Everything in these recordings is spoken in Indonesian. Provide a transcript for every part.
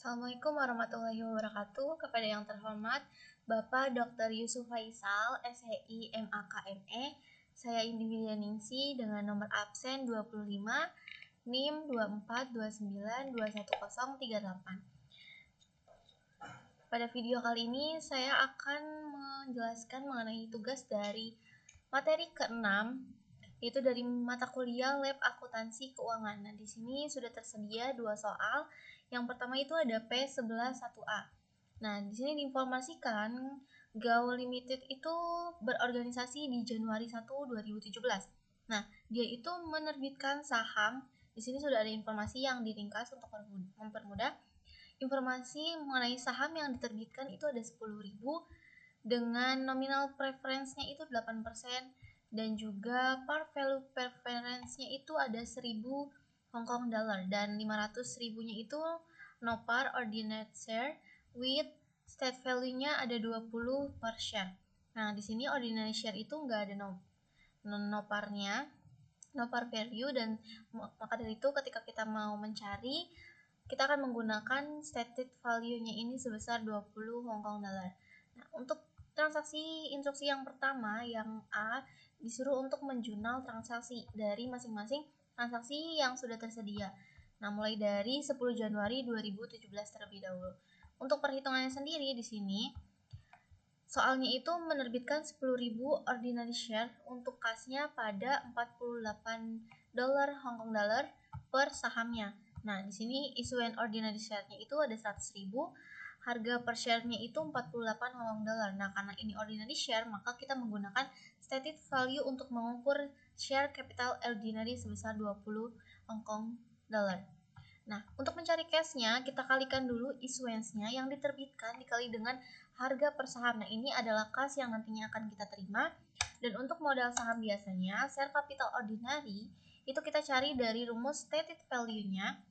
Assalamualaikum warahmatullahi wabarakatuh. Kepada yang terhormat Bapak Dr. Yusuf Faisal, SHI MAKME, saya Individia Ningsi dengan nomor absen 25, NIM 24292138. Pada video kali ini saya akan menjelaskan mengenai tugas dari materi ke-6, yaitu dari mata kuliah Lab Akuntansi Keuangan. Nah, di sini sudah tersedia dua soal. Yang pertama itu ada P11-1A. Nah, di sini diinformasikan GAO Limited itu berorganisasi di Januari 1, 2017. Nah, dia itu menerbitkan saham. Di sini sudah ada informasi yang diringkas untuk mempermudah. Informasi mengenai saham yang diterbitkan itu ada 10.000 dengan nominal preference-nya itu 8%. Dan juga par value preference-nya itu ada 1.000 Hong Kong dollar dan 500 ribunya itu no par ordinary share with state value-nya ada 20 per share. Nah, di sini ordinary share itu enggak ada no par-nya, no par value, dan maka dari itu ketika kita mau mencari, kita akan menggunakan stated value-nya ini sebesar 20 Hong Kong dollar. Nah, untuk transaksi instruksi yang pertama, yang A, disuruh untuk menjurnal transaksi dari masing-masing transaksi yang sudah tersedia. Nah, mulai dari 10 Januari 2017 terlebih dahulu. Untuk perhitungannya sendiri di sini, soalnya itu menerbitkan 10.000 ordinary share untuk kasnya pada 48 dolar Hong Kong dollar per sahamnya. Nah, di sini issuance ordinary share-nya itu ada 100.000, harga per share-nya itu 48 Hong Kong dollar. Nah, karena ini ordinary share, maka kita menggunakan stated value untuk mengukur share capital ordinary sebesar 20 Hong Kong dollar. Nah, untuk mencari cash-nya, kita kalikan dulu issuance-nya yang diterbitkan dikali dengan harga per saham. Nah, ini adalah kas yang nantinya akan kita terima. Dan untuk modal saham biasanya, share capital ordinary itu kita cari dari rumus stated value-nya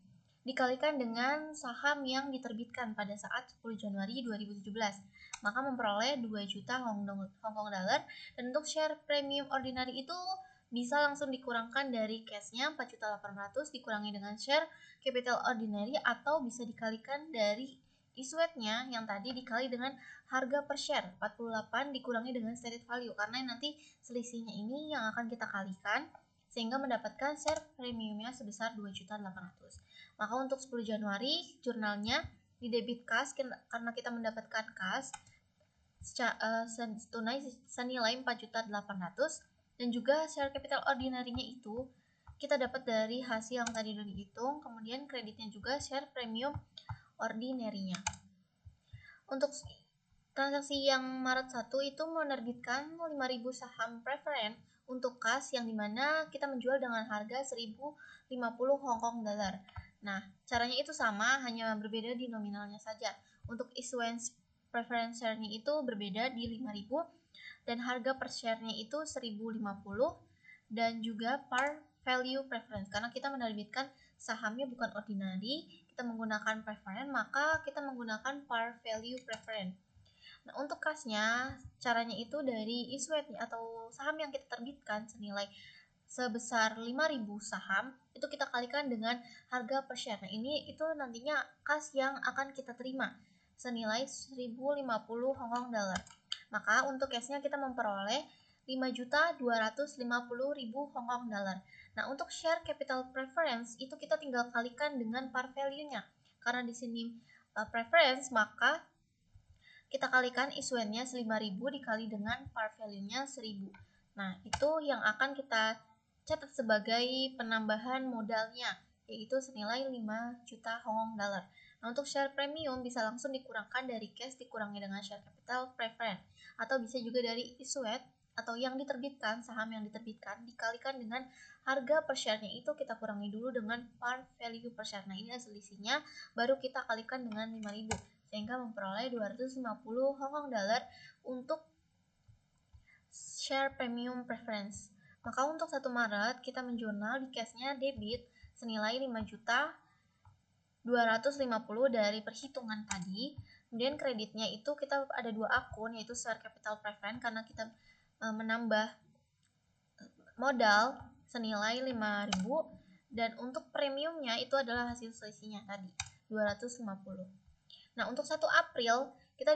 dikalikan dengan saham yang diterbitkan pada saat 10 Januari 2017. Maka memperoleh 2 juta Hong Kong dollar. Dan untuk share premium ordinary itu bisa langsung dikurangkan dari cashnya 4.800.000 dikurangi dengan share capital ordinary, atau bisa dikalikan dari issuance-nya yang tadi dikali dengan harga per share 48 dikurangi dengan stated value, karena nanti selisihnya ini yang akan kita kalikan sehingga mendapatkan share premiumnya sebesar 2.800.000. Maka untuk 10 Januari jurnalnya di debit kas karena kita mendapatkan kas tunai senilai 4.800.000, dan juga share capital ordinary-nya itu kita dapat dari hasil yang tadi udah dihitung, kemudian kreditnya juga share premium ordinary-nya. Untuk transaksi yang Maret 1 itu menerbitkan 5.000 saham preferen untuk kas yang dimana kita menjual dengan harga 1.050 Hong Kong dollar. Nah, caranya itu sama, hanya berbeda di nominalnya saja. Untuk issuance preference share-nya itu berbeda di 5.000 dan harga per share-nya itu 1.050, dan juga par value preference. Karena kita menerbitkan sahamnya bukan ordinary, kita menggunakan preference, maka kita menggunakan par value preference. Nah, untuk kasnya, caranya itu dari issuance atau saham yang kita terbitkan senilai sebesar 5.000 saham, itu kita kalikan dengan harga per share. Nah, ini itu nantinya kas yang akan kita terima senilai 1.050 Hong Kong dollar. Maka untuk cashnya kita memperoleh 5.250.000 Hong Kong dollar. Nah, untuk share capital preference itu kita tinggal kalikan dengan par value-nya. Karena di sini preference, maka kita kalikan issuance-nya 5.000 dikali dengan par value-nya 1.000. Nah, itu yang akan kita catat sebagai penambahan modalnya, yaitu senilai 5 juta Hong Kong dollar. Nah, untuk share premium bisa langsung dikurangkan dari cash dikurangi dengan share capital preference, atau bisa juga dari issuance atau yang diterbitkan, saham yang diterbitkan dikalikan dengan harga per share-nya itu kita kurangi dulu dengan par value per share. Nah, ini selisihnya baru kita kalikan dengan 5.000 sehingga memperoleh 250 Hong Kong dollar untuk share premium preference. Maka untuk 1 Maret kita menjurnal di cashnya debit senilai 5.250 dari perhitungan tadi. Kemudian kreditnya itu kita ada 2 akun, yaitu share capital preference karena kita menambah modal senilai 5.000, dan untuk premiumnya itu adalah hasil selisihnya tadi 250. Nah, untuk 1 April kita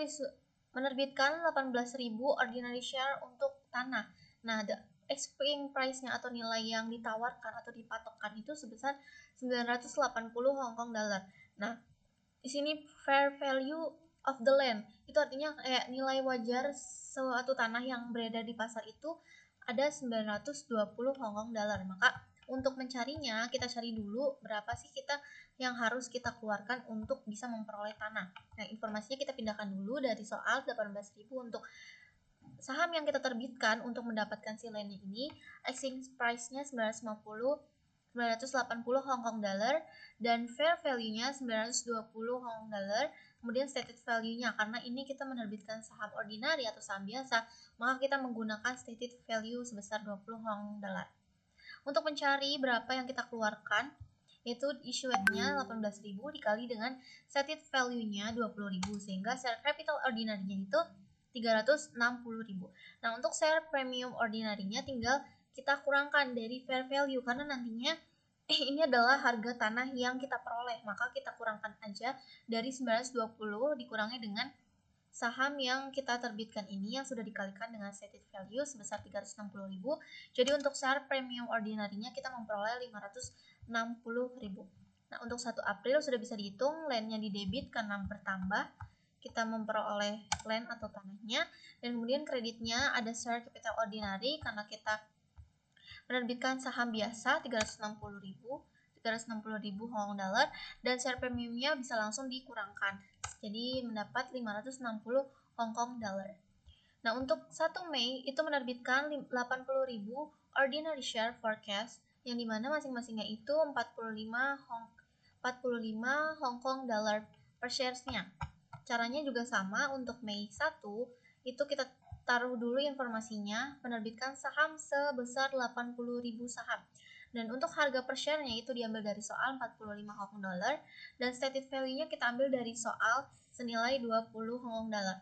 menerbitkan 18.000 ordinary share untuk tanah. Nah, the expiring price-nya atau nilai yang ditawarkan atau dipatokkan itu sebesar 980 Hong Kong dollar. Nah, di sini fair value of the land itu artinya kayak nilai wajar suatu tanah yang beredar di pasar itu ada 920 Hong Kong dollar. Maka untuk mencarinya kita cari dulu berapa sih yang harus kita keluarkan untuk bisa memperoleh tanah. Nah, informasinya kita pindahkan dulu dari soal 18.000 untuk saham yang kita terbitkan untuk mendapatkan si land ini, exchanging price-nya 980 980 Hong Kong dollar dan fair value-nya 920 Hong Kong dollar. Kemudian stated value-nya, karena ini kita menerbitkan saham ordinary atau saham biasa, maka kita menggunakan stated value sebesar 20 Hong Kong dollar. Untuk mencari berapa yang kita keluarkan, itu issued-nya 18.000 dikali dengan stated value-nya 20.000, sehingga share capital ordinary-nya itu 360.000. Nah, untuk share premium ordinary-nya tinggal kita kurangkan dari fair value, karena nantinya ini adalah harga tanah yang kita peroleh, maka kita kurangkan aja dari 920 dikurangi dengan saham yang kita terbitkan ini yang sudah dikalikan dengan stated value sebesar 360.000. Jadi untuk share premium ordinary-nya kita memperoleh 560.000. Nah, untuk 1 April sudah bisa dihitung, land-nya di debit karena bertambah, kita memperoleh land atau tanahnya, dan kemudian kreditnya ada share capital ordinary karena kita menerbitkan saham biasa 360.000 Hong Kong dollar, dan share premiumnya bisa langsung dikurangkan, jadi mendapat 560 Hong Kong dollar. Nah, untuk 1 Mei itu menerbitkan 80.000 ordinary share forecast yang dimana masing-masingnya itu 45 Hong Kong dollar per shares-nya. Caranya juga sama, untuk Mei 1 itu kita taruh dulu informasinya, menerbitkan saham sebesar 80.000 saham. Dan untuk harga per share-nya itu diambil dari soal 45 Hong Kong dollar, dan stated value-nya kita ambil dari soal senilai 20 Hong Kong dollar.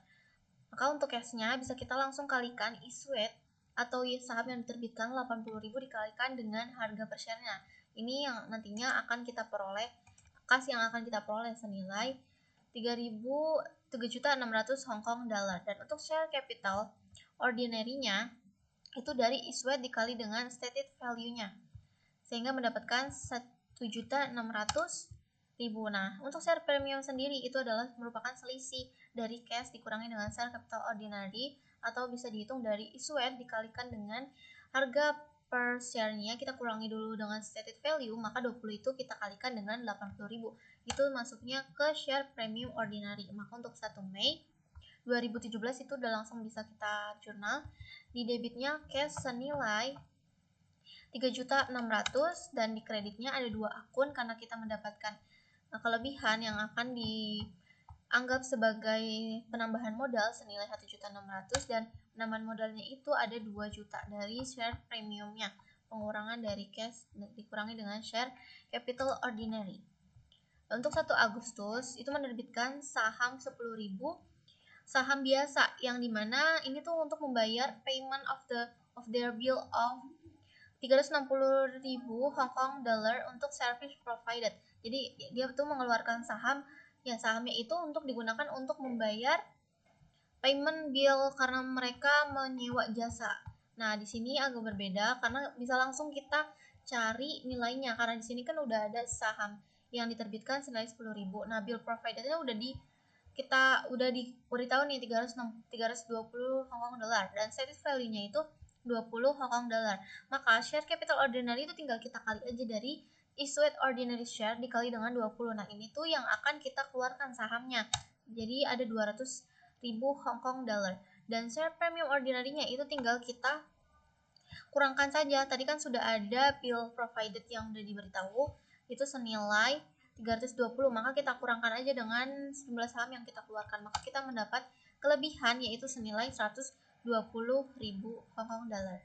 Maka untuk cash-nya bisa kita langsung kalikan issued atau saham yang diterbitkan 80.000 dikalikan dengan harga per share-nya. Ini yang nantinya akan kita peroleh, kas yang akan kita peroleh senilai 3.600 Hong Kong dollar. Dan untuk share capital ordinary-nya itu dari issued dikali dengan stated value-nya, sehingga mendapatkan 1.600.000. Nah, untuk share premium sendiri itu adalah merupakan selisih dari cash dikurangi dengan share capital ordinary, atau bisa dihitung dari issued dikalikan dengan harga per share-nya, kita kurangi dulu dengan stated value, maka 20 itu kita kalikan dengan 80.000. Itu masuknya ke share premium ordinary. Maka untuk 1 Mei 2017 itu udah langsung bisa kita jurnal. Di debitnya cash senilai 3.600.000 dan di kreditnya ada 2 akun karena kita mendapatkan kelebihan yang akan dianggap sebagai penambahan modal senilai 1.600.000, dan penambahan modalnya itu ada 2 juta dari share premiumnya, pengurangan dari cash dikurangi dengan share capital ordinary. Untuk 1 Agustus itu menerbitkan saham 10.000 saham biasa, yang dimana ini tuh untuk membayar payment of their bill of 360.000 Hong Kong dollar untuk service provided. Jadi dia tuh mengeluarkan sahamnya itu untuk digunakan untuk membayar payment bill karena mereka menyewa jasa. Nah, di sini agak berbeda karena bisa langsung kita cari nilainya, karena di sini kan udah ada saham yang diterbitkan senilai 10.000. Nah, bill provided-nya kita udah diberitahu nih 320 Hong Kong dollar, dan stated value-nya itu 20 Hong Kong dollar. Maka share capital ordinary itu tinggal kita kali aja dari issued ordinary share dikali dengan 20. Nah, ini tuh yang akan kita keluarkan sahamnya. Jadi ada 200.000 Hong Kong dollar. Dan share premium ordinary-nya itu tinggal kita kurangkan saja. Tadi kan sudah ada bill provided yang udah diberitahu, itu senilai 320, maka kita kurangkan aja dengan jumlah saham yang kita keluarkan, maka kita mendapat kelebihan yaitu senilai 120.000 Hong Kong dollar.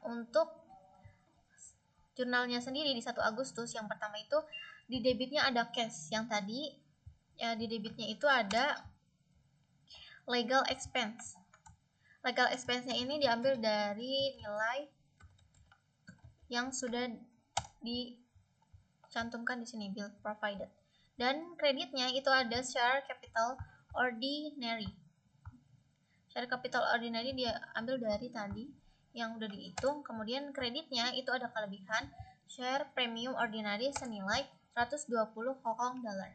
Untuk jurnalnya sendiri di 1 Agustus yang pertama itu di debitnya ada cash, yang tadi ya di debitnya itu ada legal expense. Legal expense-nya ini diambil dari nilai yang sudah dicantumkan di sini, bill provided. Dan kreditnya itu ada share capital ordinary. Share capital ordinary dia ambil dari tadi yang udah dihitung. Kemudian kreditnya itu ada kelebihan share premium ordinary senilai 120 Hong Kong dollar.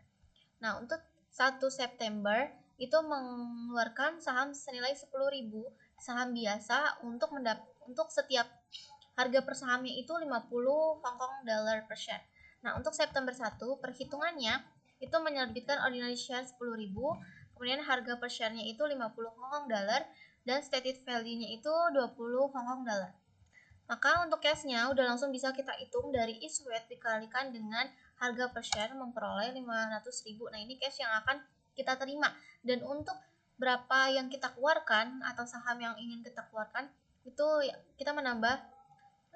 Nah, untuk 1 September itu mengeluarkan saham senilai 10.000 saham biasa untuk setiap harga per sahamnya itu 50 Hong Kong dollar per share. Nah, untuk September 1 perhitungannya itu menerbitkan ordinary share 10.000, kemudian harga per share-nya itu 50 Hong Kong dollar dan stated value-nya itu 20 Hong Kong dollar. Maka untuk cash-nya udah langsung bisa kita hitung dari issued dikalikan dengan harga per share memperoleh 500.000. Nah, ini cash yang akan kita terima. Dan untuk berapa yang kita keluarkan atau saham yang ingin kita keluarkan itu kita menambah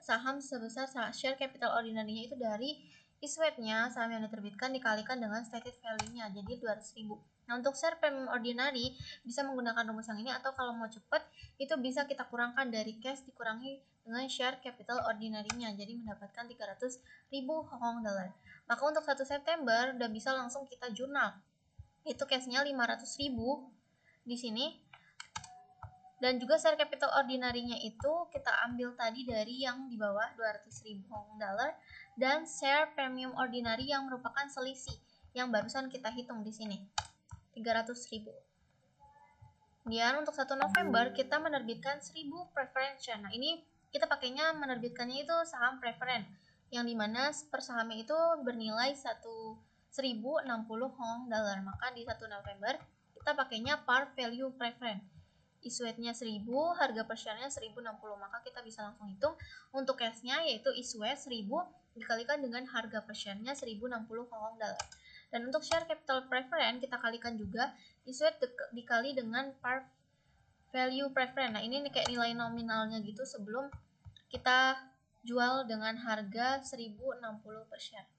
saham sebesar share capital ordinary-nya itu dari issued-nya saham yang diterbitkan dikalikan dengan stated value-nya, jadi 200.000. Nah, untuk share premium ordinary bisa menggunakan rumus yang ini, atau kalau mau cepat itu bisa kita kurangkan dari cash dikurangi dengan share capital ordinary-nya, jadi mendapatkan 300.000 Hong Kong dollar. Maka untuk 1 September udah bisa langsung kita jurnal. Itu cash-nya 500.000 di sini. Dan juga share capital ordinary-nya itu kita ambil tadi dari yang di bawah 200.000 Hong Kong dollar dan share premium ordinary yang merupakan selisih yang barusan kita hitung di sini 300.000. Kemudian untuk 1 November kita menerbitkan 1.000 preference share. Nah, ini kita pakainya menerbitkannya itu saham preference yang dimana per sahamnya itu bernilai 1.060 Hong Kong dollar. Maka di 1 November kita pakainya par value preference. Issued-nya 1.000, harga per share-nya 1.060. Maka kita bisa langsung hitung untuk cash-nya yaitu issued 1.000 dikalikan dengan harga per share-nya 1.060 Hong Kong dollar. Dan untuk share capital preference kita kalikan juga issued dikali dengan par value preference. Nah, ini kayak nilai nominalnya gitu sebelum kita jual dengan harga 1.060 per share.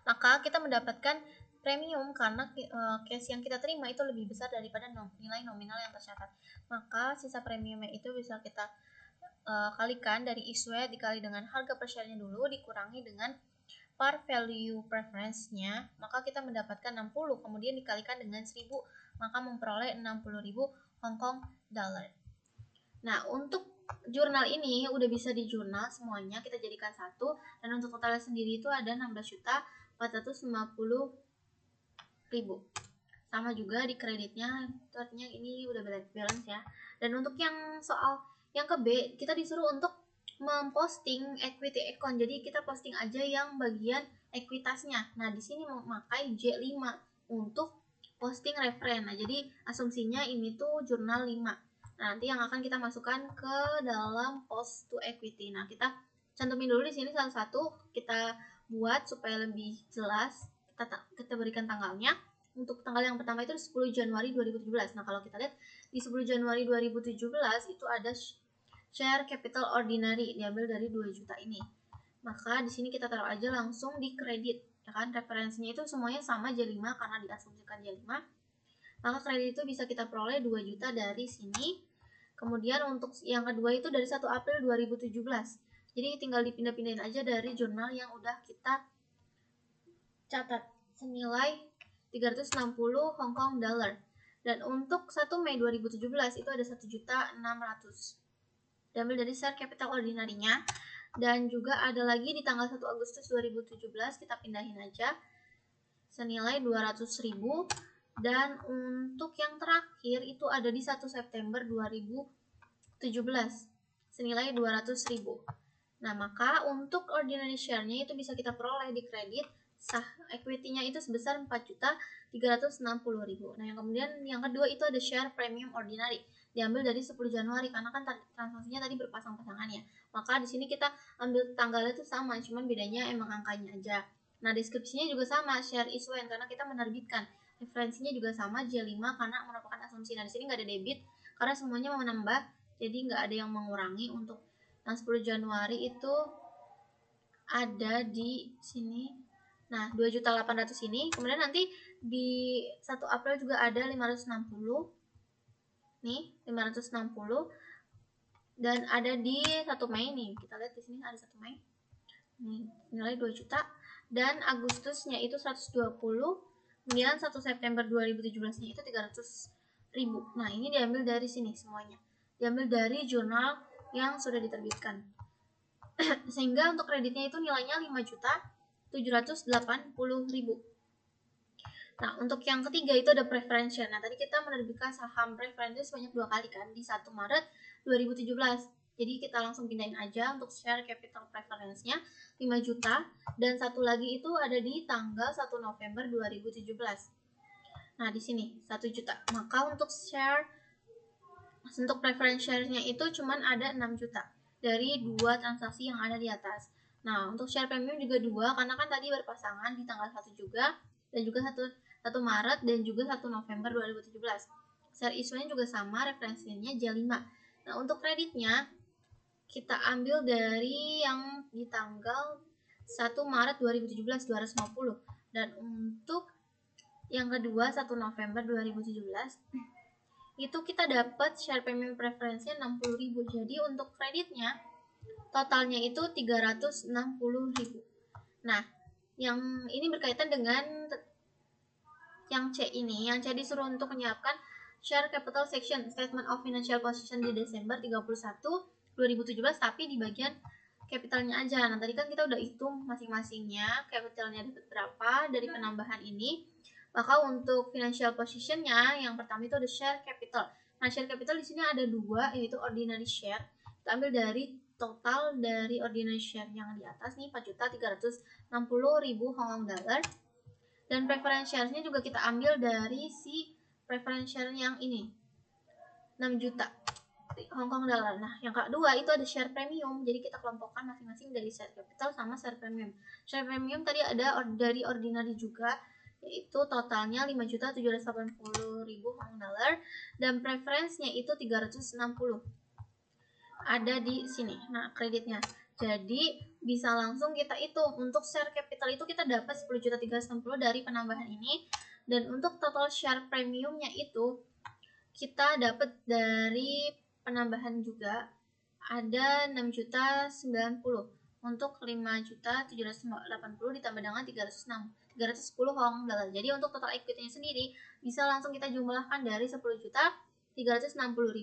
Maka kita mendapatkan premium karena cash yang kita terima itu lebih besar daripada nilai nominal yang tercatat. Maka sisa premiumnya itu bisa kita kalikan dari issued dikali dengan harga per share-nya dulu dikurangi dengan par value preference-nya, maka kita mendapatkan 60, kemudian dikalikan dengan 1.000, maka memperoleh 60.000 Hong Kong dollar. Nah, untuk jurnal ini udah bisa dijurnal semuanya, kita jadikan satu, dan untuk totalnya sendiri itu ada 16.450.000. Sama juga di kreditnya, itu artinya ini udah balance ya. Dan untuk yang soal yang ke B, kita disuruh untuk memposting equity account. Jadi kita posting aja yang bagian ekuitasnya. Nah, di sini memakai J5 untuk posting referen. Nah, jadi asumsinya ini tuh jurnal 5. Nah, nanti yang akan kita masukkan ke dalam post to equity. Nah, kita cantumin dulu di sini satu-satu, kita buat supaya lebih jelas. Kita berikan tanggalnya. Untuk tanggal yang pertama itu 10 Januari 2017. Nah, kalau kita lihat di 10 Januari 2017 itu ada share capital ordinary diambil dari 2 juta ini. Maka di sini kita taruh aja langsung di kredit, ya kan? Referensinya itu semuanya sama J5 karena diasumsikan J5. Maka kredit itu bisa kita peroleh 2 juta dari sini. Kemudian untuk yang kedua itu dari 1 April 2017. Jadi tinggal dipindah-pindahin aja dari jurnal yang udah kita catat senilai 360 Hong Kong dollar. Dan untuk 1 Mei 2017 itu ada 1.600.000 diambil dari share capital ordinary-nya. Dan juga ada lagi di tanggal 1 Agustus 2017 kita pindahin aja senilai 200.000. Dan untuk yang terakhir itu ada di 1 September 2017 senilai 200.000. Nah, maka untuk ordinary share-nya itu bisa kita peroleh di kredit sah equity-nya itu sebesar 4.360.000. Nah, yang kemudian yang kedua itu ada share premium ordinary diambil dari 10 Januari karena kan transaksinya tadi berpasang-pasangan ya. Maka di sini kita ambil tanggalnya itu sama, cuman bedanya emang angkanya aja. Nah, deskripsinya juga sama, share issued karena kita menerbitkan. Referensinya juga sama J5 karena merupakan asumsi. Nah, di sini nggak ada debit karena semuanya mau menambah, jadi nggak ada yang mengurangi. Untuk yang 10 Januari itu ada di sini. Nah, 2.800.000 ini. Kemudian nanti di 1 April juga ada 560. Nih, 560. Dan ada di 1 Mei nih. Kita lihat di sini ada 1 Mei. nilai 2 juta, dan Agustusnya itu 120, kemudian 1 September 2017-nya itu 300.000. Nah, ini diambil dari sini semuanya. Diambil dari jurnal yang sudah diterbitkan. Sehingga untuk kreditnya itu nilainya 5.780.000. Nah, untuk yang ketiga itu ada preferential. Nah, tadi kita menerbitkan saham preferential sebanyak 2 kali kan, di 1 Maret 2017. Jadi kita langsung pindahin aja untuk share capital preference-nya 5 juta, dan satu lagi itu ada di tanggal 1 November 2017. Nah, di sini 1 juta. Maka untuk preferential-nya itu cuman ada 6 juta dari 2 transaksi yang ada di atas. Nah, untuk share premium juga 2 karena kan tadi berpasangan di tanggal 1 juga, dan juga 1 Maret dan juga 1 November 2017. Share isunya juga sama, referensinya J5. Nah, untuk kreditnya kita ambil dari yang di tanggal 1 Maret 2017 250, dan untuk yang kedua 1 November 2017 itu kita dapat share premium preferensinya 60.000. Jadi untuk kreditnya totalnya itu 360.000. Nah, yang ini berkaitan dengan yang C ini. Yang C disuruh untuk menyiapkan share capital section statement of financial position di Desember 31 2017, tapi di bagian capitalnya aja. Nah, tadi kan kita udah hitung masing-masingnya capitalnya dapat berapa dari penambahan ini. Maka untuk financial positionnya yang pertama itu ada share capital. Nah, share capital di sini ada 2, yaitu ordinary share. Kita ambil dari total dari ordinary share yang di atas nih 4.360.000 Hong Kong dollar. Dan preferential-nya juga kita ambil dari si preferential yang ini 6 juta Hong Kong dollar. Nah, yang kedua itu ada share premium. Jadi kita kelompokkan masing-masing dari share capital sama share premium. Share premium tadi ada dari ordinary juga, yaitu totalnya 5.780.000 Hong Kong dollar, dan preference-nya itu 360. Ada di sini. Nah, kreditnya. Jadi bisa langsung kita hitung. Untuk share capital itu kita dapat 10.360 dari penambahan ini, dan untuk total share premiumnya itu kita dapat dari penambahan juga ada 6.090. Untuk 5.780 ditambah dengan 310 Hong dollar. Jadi untuk total equity-nya sendiri bisa langsung kita jumlahkan dari 10.360.000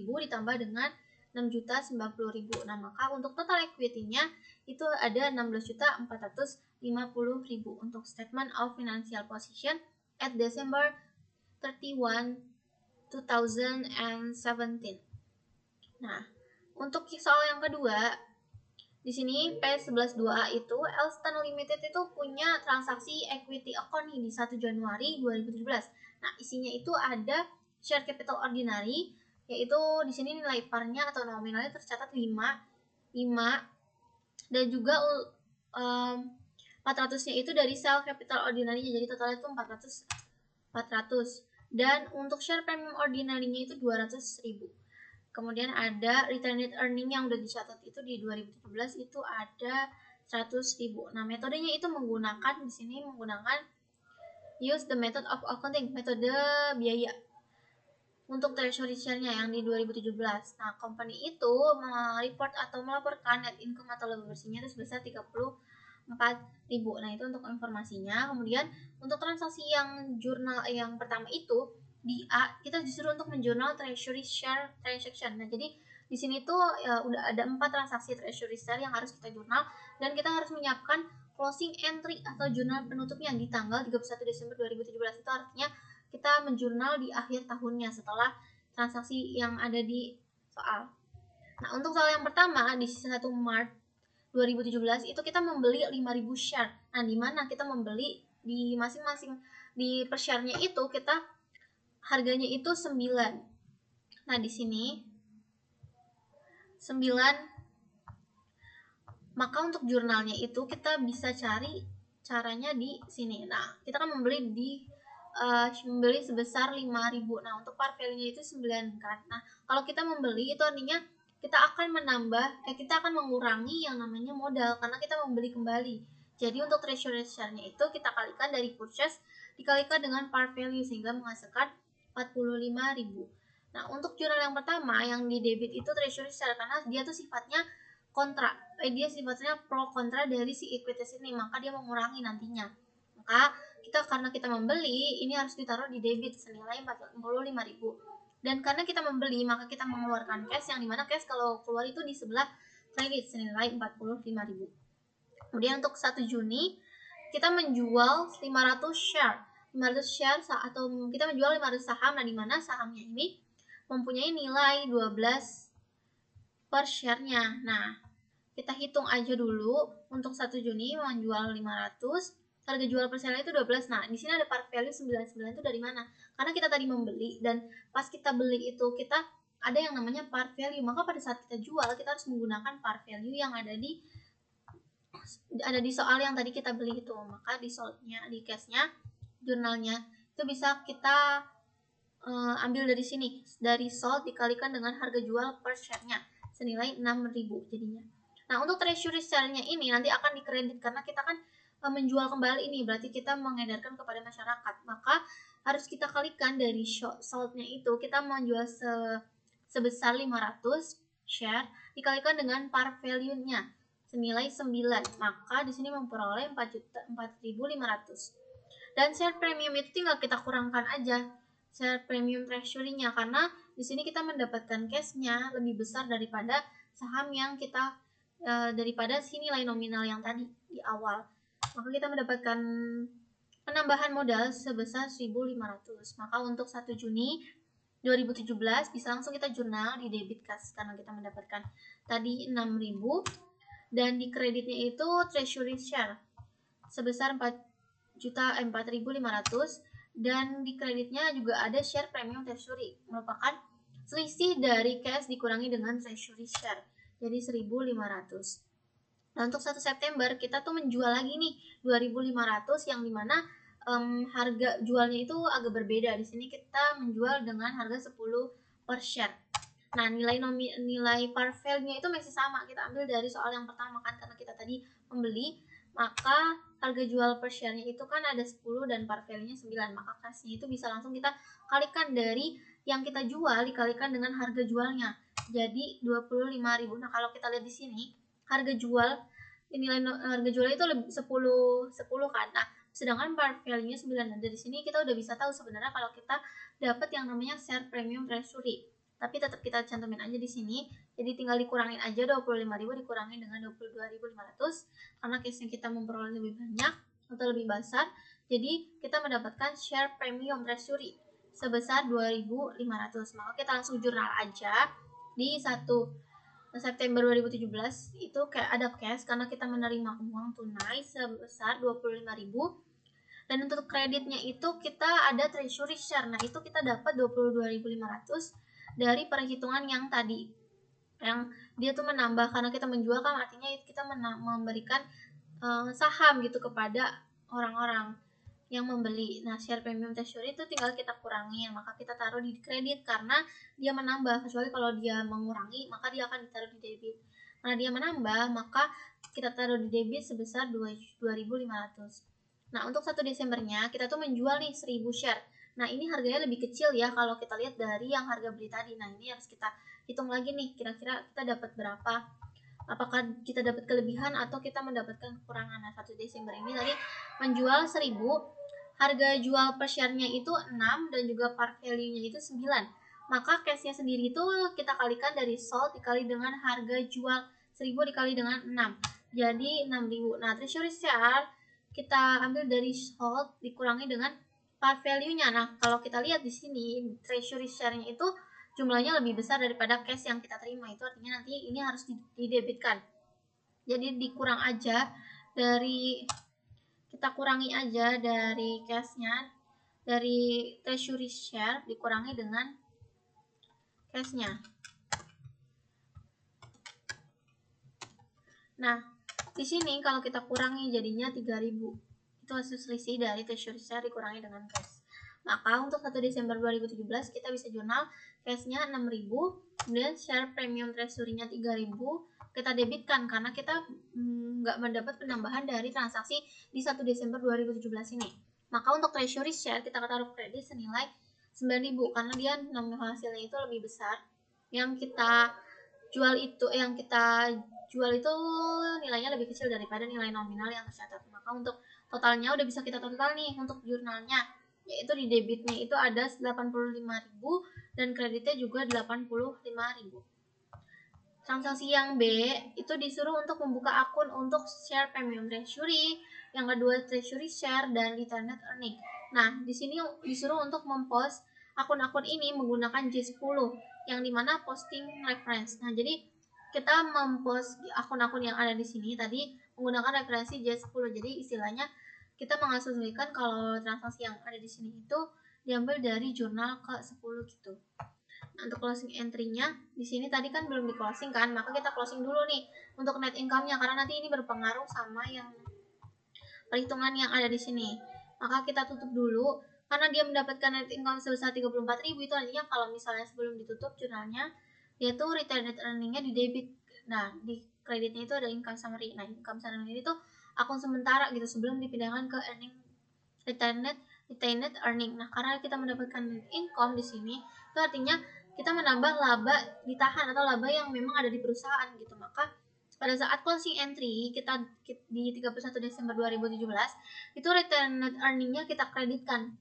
ditambah dengan 6.090.000. Nah, maka untuk total equity-nya itu ada 16.450.000 untuk statement of financial position at December 31 2017. Nah, untuk soal yang kedua, di sini P11.2A itu Elstan Limited itu punya transaksi equity account nih di 1 Januari 2017. Nah, isinya itu ada share capital ordinary, yaitu di sini nilai parnya atau nominalnya tercatat 5, dan juga 400-nya itu dari sell capital ordinary-nya, jadi totalnya itu 400. Dan untuk share premium ordinary-nya itu 200.000. Kemudian ada retained earning yang udah dicatat itu di 2017 itu ada 100.000. Nah, metodenya itu menggunakan di sini menggunakan use the method of accounting, metode biaya. Untuk treasury share-nya yang di 2017. Nah, company itu report atau melaporkan net income atau laba bersihnya itu sebesar 34.000. Nah, itu untuk informasinya. Kemudian untuk transaksi yang jurnal yang pertama itu di A, kita disuruh untuk menjurnal treasury share transaction. Nah, jadi di sini tuh ya, udah ada 4 transaksi treasury share yang harus kita jurnal, dan kita harus menyiapkan closing entry atau jurnal penutupnya di tanggal 31 Desember 2017. Itu artinya kita menjurnal di akhir tahunnya setelah transaksi yang ada di soal. Nah, untuk soal yang pertama di 1 Maret 2017 itu kita membeli 5.000 share. Nah, di mana kita membeli di masing-masing di per share-nya itu kita harganya itu 9. Nah, di sini 9. Maka untuk jurnalnya itu kita bisa cari caranya di sini. Nah, kita kan membeli sebesar 5.000. Nah, untuk par value-nya itu 9 kan. Nah, kalau kita membeli itu artinya kita akan kita akan mengurangi yang namanya modal karena kita membeli kembali. Jadi untuk treasury share-nya itu kita kalikan dari purchase dikalikan dengan par value sehingga menghasilkan 45.000. Nah, untuk jurnal yang pertama yang di debit itu treasury share karena dia tuh sifatnya kontrak. dia sifatnya pro kontra dari si ekuitas ini, maka dia mengurangi nantinya. Maka karena kita membeli, ini harus ditaruh di debit senilai 45.000. Dan karena kita membeli, maka kita mengeluarkan cash, yang dimana cash kalau keluar itu di sebelah kredit senilai 45.000. Kemudian untuk 1 Juni kita menjual 500 share atau kita menjual 500 saham, nah dimana sahamnya ini mempunyai nilai 12 per share-nya. Nah, kita hitung aja dulu untuk 1 Juni menjual 500, harga jual per share itu 12. Nah, di sini ada par value 99 itu dari mana? Karena kita tadi membeli dan pas kita beli itu kita ada yang namanya par value. Maka pada saat kita jual kita harus menggunakan par value yang ada di soal yang tadi kita beli itu. Maka di soldnya, di cashnya, jurnalnya itu bisa kita ambil dari sini, dari sold dikalikan dengan harga jual per share-nya senilai 6.000 jadinya. Nah, untuk treasury share-nya ini nanti akan dikredit karena kita kan menjual kembali ini, berarti kita mengedarkan kepada masyarakat. Maka harus kita kalikan dari sold-nya itu, kita menjual sebesar 500 share dikalikan dengan par value-nya senilai 9. Maka di sini memperoleh 4.500. Dan share premium itu tinggal kita kurangkan aja share premium treasury-nya, karena di sini kita mendapatkan cash-nya lebih besar daripada saham yang kita daripada si nilai nominal yang tadi di awal. Maka kita mendapatkan penambahan modal sebesar 1.500. Maka untuk 1 Juni 2017 bisa langsung kita jurnal di debit kas karena kita mendapatkan tadi 6.000 dan di kreditnya itu treasury share sebesar 4.500 dan di kreditnya juga ada share premium treasury merupakan selisih dari cash dikurangi dengan treasury share jadi 1.500. Nah, untuk 1 September kita tuh menjual lagi nih 2.500 yang dimana harga jualnya itu agak berbeda. Di sini kita menjual dengan harga 10 per share. Nah, nilai par value-nya itu masih sama. Kita ambil dari soal yang pertama kan karena kita tadi membeli, maka harga jual per share-nya itu kan ada 10 dan par value-nya 9. Maka kasnya itu bisa langsung kita kalikan dari yang kita jual dikalikan dengan harga jualnya. Jadi 25.000. Nah, kalau kita lihat di sini harga jual harga jualnya itu lebih 10 kan. Nah, sedangkan par value-nya 9. Dan dari sini kita udah bisa tahu sebenarnya kalau kita dapat yang namanya share premium treasury. Tapi tetap kita cantumin aja di sini. Jadi tinggal dikurangin aja 25.000 dikurangin dengan 22.500 karena case-nya kita memperoleh lebih banyak atau lebih besar. Jadi kita mendapatkan share premium treasury sebesar 2.500. Maka kita langsung jurnal aja di 1 September 2017 itu kayak ada cash karena kita menerima uang tunai sebesar 25.000. Dan untuk kreditnya itu kita ada treasury share. Nah, itu kita dapat 22.500 dari perhitungan yang tadi. Yang dia tuh menambah karena kita menjual kan artinya kita memberikan saham gitu kepada orang-orang yang membeli. Nah, share premium treasury itu tinggal kita kurangi, maka kita taruh di kredit karena dia menambah. Kecuali kalau dia mengurangi, maka dia akan ditaruh di debit. Karena dia menambah, maka kita taruh di debit sebesar 2.500. Nah, untuk 1 Desembernya kita tuh menjual nih 1.000 share. Nah, ini harganya lebih kecil ya kalau kita lihat dari yang harga beli tadi. Nah, ini harus kita hitung lagi nih, kira-kira kita dapat berapa. Apakah kita dapat kelebihan atau kita mendapatkan kekurangan. Nah, 1 Desember ini tadi menjual 1.000, harga jual per share-nya itu 6 dan juga par value-nya itu 9. Maka cash-nya sendiri itu kita kalikan dari sold dikali dengan harga jual 1.000 dikali dengan 6. Jadi 6.000. Nah, treasury share kita ambil dari sold dikurangi dengan par value-nya. Nah, kalau kita lihat di sini treasury share-nya itu jumlahnya lebih besar daripada cash yang kita terima. Itu artinya nanti ini harus didebitkan. Jadi dikurang aja dari kita kurangi aja dari cash-nya, dari treasury share dikurangi dengan cash-nya. Nah, di sini kalau kita kurangi jadinya 3.000. Itu hasil selisih dari treasury share dikurangi dengan cash. Maka untuk 1 Desember 2017 kita bisa jurnal cash-nya 6.000, kemudian share premium treasury-nya 3.000 kita debitkan karena kita nggak mendapat penambahan dari transaksi di 1 Desember 2017 ini. Maka untuk treasury share kita taruh kredit senilai 9.000 karena dia nominal hasilnya itu lebih besar. Yang kita jual itu, yang kita jual itu nilainya lebih kecil daripada nilai nominal yang tercatat. Maka untuk totalnya udah bisa kita total nih untuk jurnalnya, yaitu di debitnya itu ada 85.000 dan kreditnya juga 85.000. Transaksi yang B itu disuruh untuk membuka akun untuk share premium treasury, yang kedua treasury share dan retained earning. Nah, di sini disuruh untuk mempost akun-akun ini menggunakan J10 yang dimana posting reference. Nah, jadi kita mempost akun-akun yang ada di sini tadi menggunakan referensi J10. Jadi istilahnya kita mengasumsikan kalau transaksi yang ada di sini itu diambil dari jurnal ke-10 gitu. Untuk closing entry-nya di sini tadi kan belum di closing kan, maka kita closing dulu nih untuk net income-nya karena nanti ini berpengaruh sama yang perhitungan yang ada di sini. Maka kita tutup dulu karena dia mendapatkan net income sebesar 34.000, itu artinya kalau misalnya sebelum ditutup jurnalnya dia tuh retained earning-nya di debit. Nah, di kreditnya itu ada income summary. Nah, income summary itu akun sementara gitu sebelum dipindahkan ke earning retained earning. Nah, karena kita mendapatkan income di sini, itu artinya kita menambah laba ditahan atau laba yang memang ada di perusahaan gitu. Maka pada saat closing entry kita di 31 Desember 2017 itu retained earning-nya kita kreditkan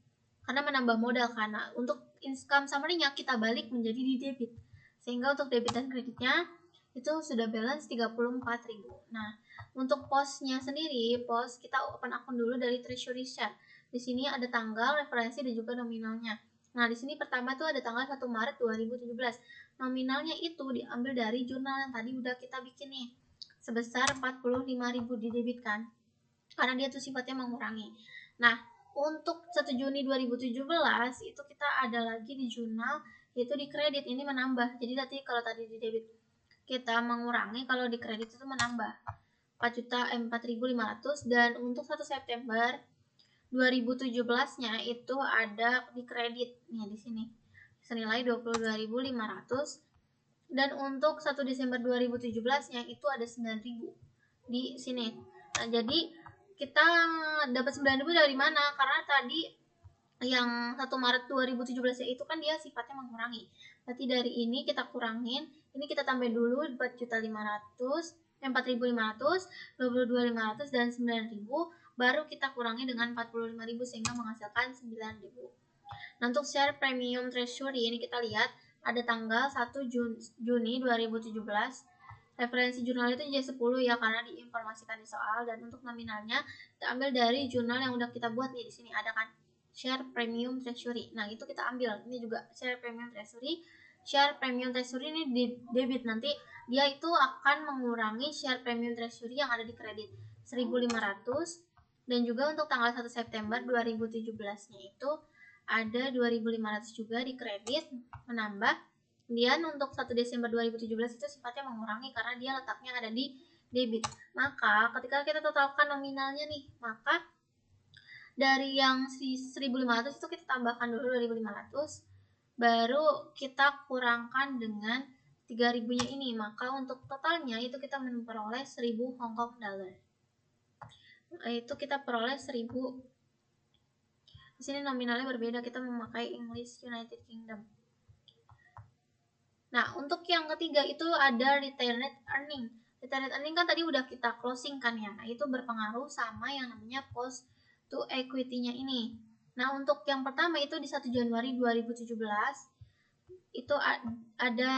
karena menambah modal. Karena untuk income summary-nya kita balik menjadi di debit, sehingga untuk debit dan kreditnya itu sudah balance 34.000. Nah, untuk postnya sendiri, post kita open akun dulu dari treasury share. Di sini ada tanggal, referensi dan juga nominalnya. Nah, di sini pertama tuh ada tanggal 1 Maret 2017. Nominalnya itu diambil dari jurnal yang tadi udah kita bikin nih. Sebesar 45.000 didebitkan. Karena dia tuh sifatnya mengurangi. Nah, untuk 1 Juni 2017 itu kita ada lagi di jurnal yaitu di kredit ini menambah. Jadi nanti kalau tadi di debit kita mengurangi, kalau di kredit itu menambah 4.500 dan untuk 1 September 2017-nya itu ada di kredit nih di sini senilai 22.500 dan untuk 1 Desember 2017-nya itu ada 9.000 di sini. Nah, jadi kita dapat 9.000 dari mana? Karena tadi yang 1 Maret 2017 itu kan dia sifatnya mengurangi. Berarti dari ini kita kurangin, ini kita tambah dulu 4.500, 4.500, 22.500 dan 9.000, baru kita kurangi dengan 45.000 sehingga menghasilkan 9.000. Nah, untuk share premium treasury ini kita lihat ada tanggal 1 Juni 2017. Referensi jurnal itu J10 ya karena diinformasikan di soal, dan untuk nominalnya kita ambil dari jurnal yang udah kita buat nih. Di sini ada kan share premium treasury. Nah, itu kita ambil. Ini juga share premium treasury. Share premium treasury ini di debit, nanti dia itu akan mengurangi share premium treasury yang ada di kredit 1.500, dan juga untuk tanggal 1 September 2017-nya itu ada 2.500 juga di kredit menambah. Kemudian untuk 1 Desember 2017 itu sifatnya mengurangi karena dia letaknya ada di debit. Maka ketika kita totalkan nominalnya nih, maka dari yang 1.500 itu kita tambahkan dulu 2.500, baru kita kurangkan dengan 3.000-nya ini. Maka untuk totalnya itu kita memperoleh 1.000 Hong Kong dollar. Itu kita peroleh 1.000. Di sini nominalnya berbeda, kita memakai English United Kingdom. Nah, untuk yang ketiga itu ada retained earning. Retained earning kan tadi udah kita closing kan ya. Nah, itu berpengaruh sama yang namanya post to equity-nya ini. Nah, untuk yang pertama itu di 1 Januari 2017 itu ada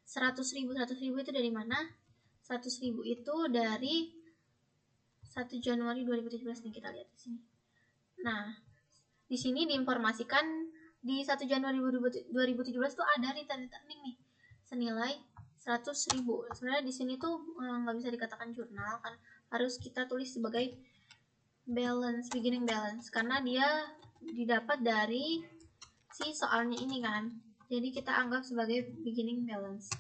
100.000. 100.000 itu dari mana? 100.000 itu dari 1 Januari 2017 nih, kita lihat di sini. Nah, di sini diinformasikan di 1 Januari 2017 tuh ada retained earning nih senilai 100.000. Sebenarnya di sini tuh nggak bisa dikatakan jurnal kan, harus kita tulis sebagai balance, beginning balance, karena dia didapat dari si soalnya ini kan. Jadi kita anggap sebagai beginning balance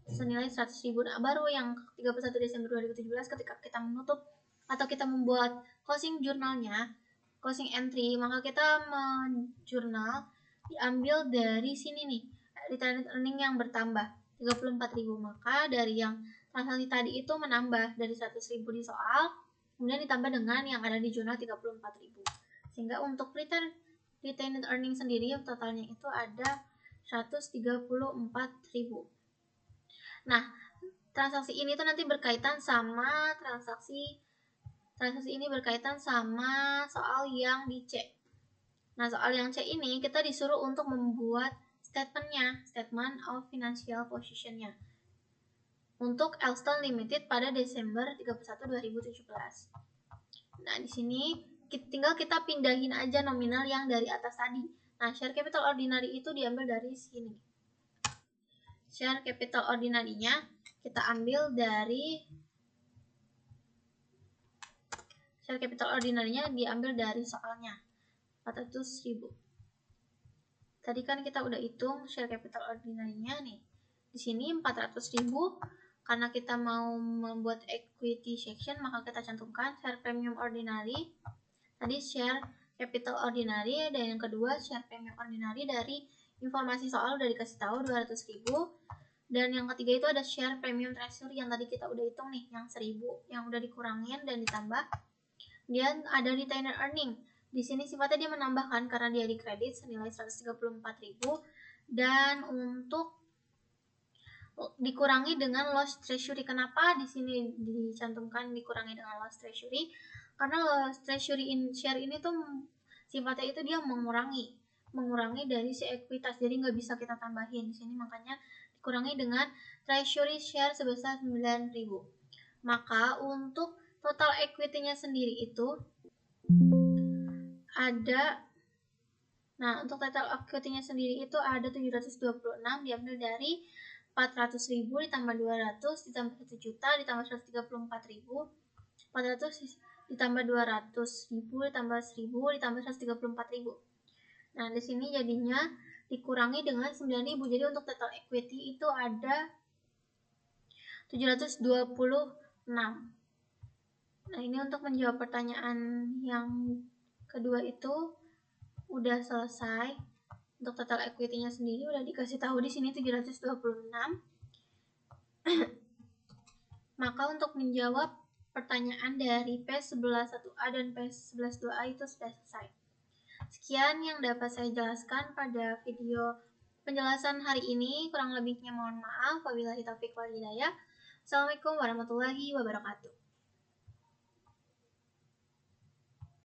senilai 100.000. Nah, baru yang 31 Desember 2017 ketika kita menutup atau kita membuat closing jurnalnya, closing entry, maka kita menjurnal diambil dari sini nih, retained earning yang bertambah 34.000. Maka dari yang transaksi tadi itu menambah dari 100.000 di soal, kemudian ditambah dengan yang ada di jurnal 34.000. Sehingga untuk retained earning sendiri totalnya itu ada 134.000. Nah, transaksi ini tuh nanti berkaitan sama transaksi ini berkaitan sama soal yang di C. Nah, soal yang C ini kita disuruh untuk membuat statementnya, statement of financial position-nya untuk Elston Limited pada Desember 31, 2017. Nah, di sini tinggal kita pindahin aja nominal yang dari atas tadi. Nah, share capital ordinary itu diambil dari sini. Share capital ordinary-nya kita ambil dari share capital ordinary-nya diambil dari soalnya 400.000. Tadi kan kita udah hitung share capital ordinary-nya nih. Di sini 400.000 karena kita mau membuat equity section, maka kita cantumkan share premium ordinary. Tadi share capital ordinary, dan yang kedua share premium ordinary dari informasi soal udah dikasih tahu 200.000. Dan yang ketiga itu ada share premium treasury yang tadi kita udah hitung nih, yang 1.000 yang udah dikurangin dan ditambah. Dan ada retainer earning. Di sini sifatnya dia menambahkan karena dia dikredit senilai 134.000, dan untuk dikurangi dengan loss treasury. Kenapa di sini dicantumkan dikurangi dengan loss treasury? Karena loss treasury share ini tuh sifatnya itu dia mengurangi dari si ekuitas, jadi nggak bisa kita tambahin di sini, makanya dikurangi dengan treasury share sebesar 9.000. Maka untuk total equity-nya sendiri itu ada, untuk total equity-nya sendiri itu ada 726 diambil dari 400.000 ditambah 200 ditambah 1 juta ditambah 134.000, 400 ditambah 200.000 ditambah 1.000 ditambah 134.000. Nah, di sini jadinya dikurangi dengan 9.000. Jadi untuk total equity itu ada 726. Nah, ini untuk menjawab pertanyaan yang kedua itu udah selesai. Untuk total equity-nya sendiri udah dikasih tahu di sini 726. Maka untuk menjawab pertanyaan dari P11.1a dan P11.2a itu sudah selesai. Sekian yang dapat saya jelaskan pada video penjelasan hari ini. Kurang lebihnya mohon maaf. Wabillahi taufiq wal hidayah. Assalamualaikum warahmatullahi wabarakatuh.